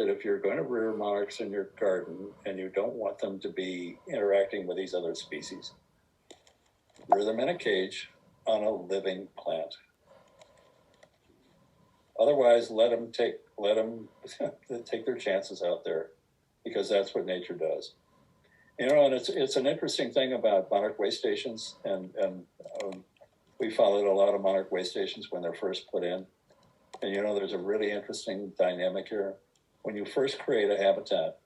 that if you're going to rear monarchs in your garden and you don't want them to be interacting with these other species, rear them in a cage on a living plant. Otherwise, let them take their chances out there, because that's what nature does. You know, and it's an interesting thing about monarch way stations, and we followed a lot of monarch way stations when they're first put in. And you know, there's a really interesting dynamic here. When you first create a habitat,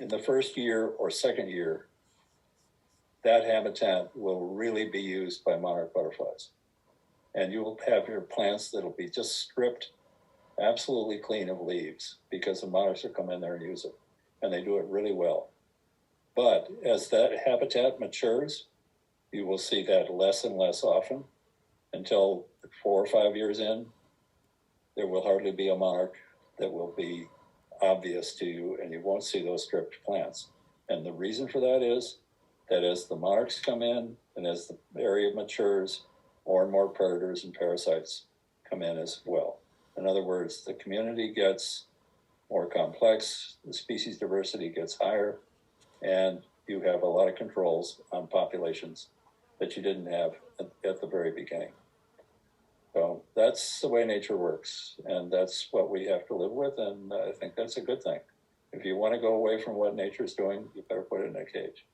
in the first year or second year, that habitat will really be used by monarch butterflies. And you will have your plants that'll be just stripped absolutely clean of leaves, because the monarchs will come in there and use it. And they do it really well. But as that habitat matures, you will see that less and less often, until 4 or 5 years in, there will hardly be a monarch that will be obvious to you, and you won't see those stripped plants. And the reason for that is that as the monarchs come in and as the area matures, more and more predators and parasites come in as well. In other words, the community gets more complex, the species diversity gets higher, and you have a lot of controls on populations that you didn't have at the very beginning. So that's the way nature works, and that's what we have to live with, and I think that's a good thing. If you want to go away from what nature's doing, you better put it in a cage.